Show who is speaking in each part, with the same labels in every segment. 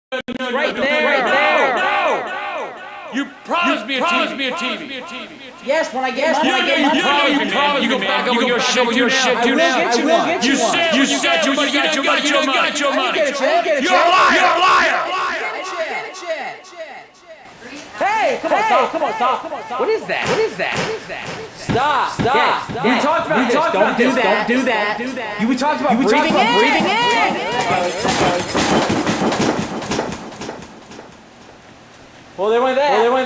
Speaker 1: Right there. No. You promised me a TV.
Speaker 2: Yes, when I get money,
Speaker 1: You promised me. You go back over your shit too now.
Speaker 2: I will get you one.
Speaker 1: You said you got your money.
Speaker 2: You're
Speaker 1: a liar.
Speaker 2: Hey, come on, stop. What is that? Stop.
Speaker 3: Yes.
Speaker 2: We talked about this. Don't do that. We talked about breathing in. Well, they went there.
Speaker 1: I want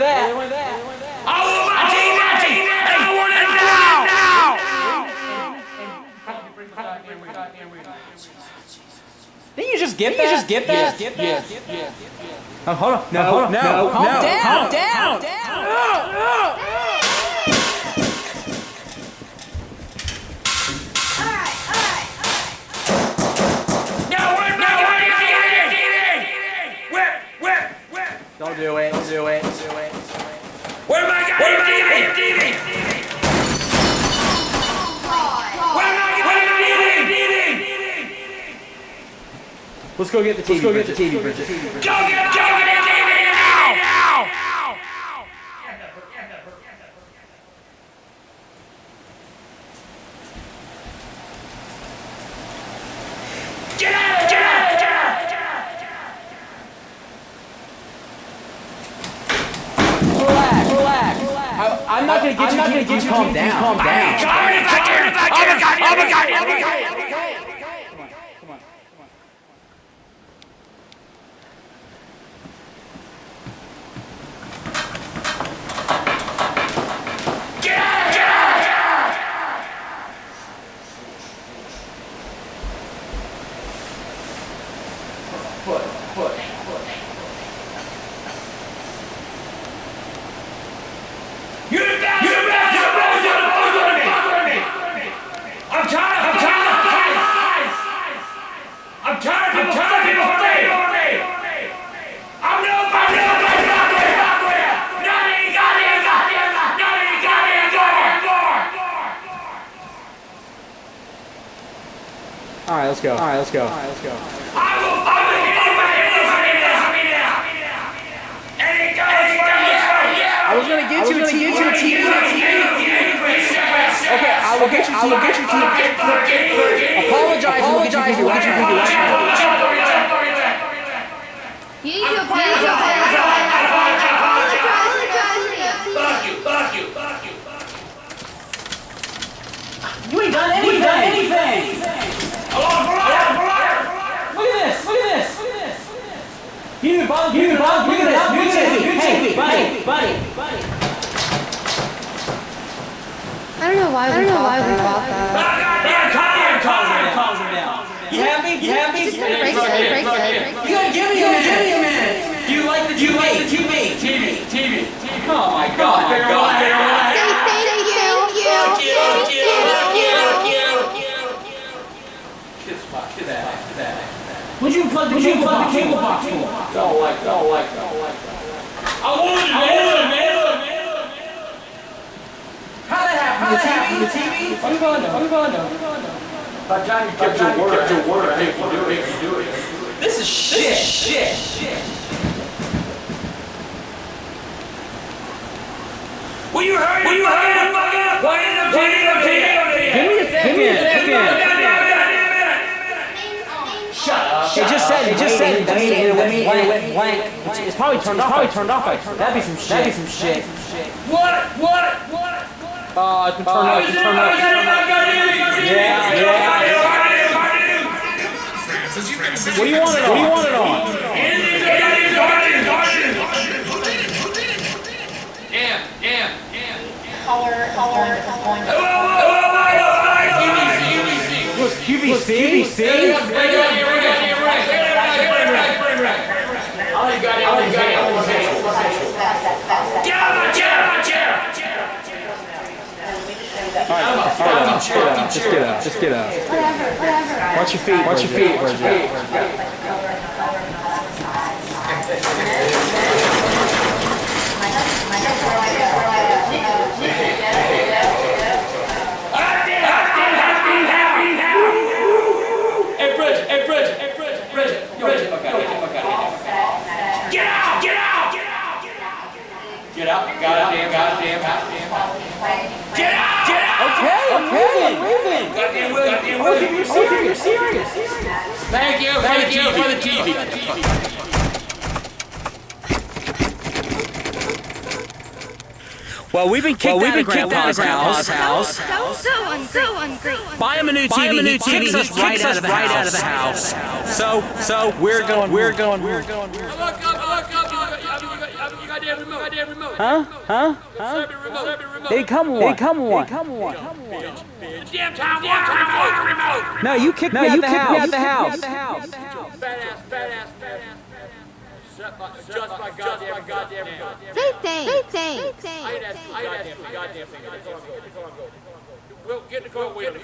Speaker 1: my TV. I want it now.
Speaker 2: Didn't you just get that?
Speaker 1: Yes.
Speaker 2: Hold on. No. Calm down. Don't do it.
Speaker 1: Where am I getting TV?
Speaker 2: Let's go get the TV, Bridget.
Speaker 1: Go get the TV now! Get out!
Speaker 2: Relax. I'm not gonna get you. Calm down.
Speaker 1: Oh my God!
Speaker 2: Come on.
Speaker 1: Get out! Foot. You're back! I'm tired of people for me! I'm nobody! Nothing got
Speaker 2: All right, let's go.
Speaker 1: I will and it goes
Speaker 2: I was gonna get you a TV. Okay, I will get you TV. Apologize. We'll get you
Speaker 4: You need to apologize.
Speaker 1: Fuck you.
Speaker 2: You ain't done anything. Look at this. You didn't bother. Look at this. Hey, buddy.
Speaker 4: I don't know why we bought that.
Speaker 2: Calms him down. You happy?
Speaker 4: Just gonna break it.
Speaker 2: You gotta give me a minute. Do you like the TV?
Speaker 1: TV.
Speaker 2: Oh my God.
Speaker 4: Say thank you.
Speaker 2: Kiss that. Would you plug the cable box for?
Speaker 1: Don't like. I want it, man.
Speaker 2: How'd that happen? The TV?
Speaker 1: What do I know? By the time you kept your word, I hate you do it.
Speaker 2: This is shit.
Speaker 1: Will you hurry up? Why in the TV?
Speaker 2: Give me a second.
Speaker 1: Shut up.
Speaker 2: It just said wait, and it went blank. It's probably turned off. That'd be some shit.
Speaker 1: What?
Speaker 2: Oh, it's been turned off. Yeah. What do you want it on?
Speaker 1: Damn.
Speaker 4: Caller is going to.
Speaker 2: QVC?
Speaker 1: Right. Get out of my chair!
Speaker 2: Just get out.
Speaker 4: Whatever.
Speaker 2: Watch your feet.
Speaker 1: Hey, Bridget. Yo, get the fuck out of here. goddamn. Get out!
Speaker 2: Okay, I'm moving.
Speaker 1: Goddamn,
Speaker 2: Okay, you're serious.
Speaker 1: Thank you for the TV.
Speaker 2: Well, we've been kicked out of Grandpa's house.
Speaker 4: So ungrateful.
Speaker 2: Buy him a new TV. He kicks us right out of the house. So we're going.
Speaker 1: Look, you goddamn remote.
Speaker 2: Huh?
Speaker 1: Remote.
Speaker 2: They come one.
Speaker 1: Damn time, remote.
Speaker 2: No, you kicked me out the house.
Speaker 1: Badass. Just my goddamn remote.
Speaker 4: Say thanks.
Speaker 1: I goddamn thing. Well, get in the car, wait on him.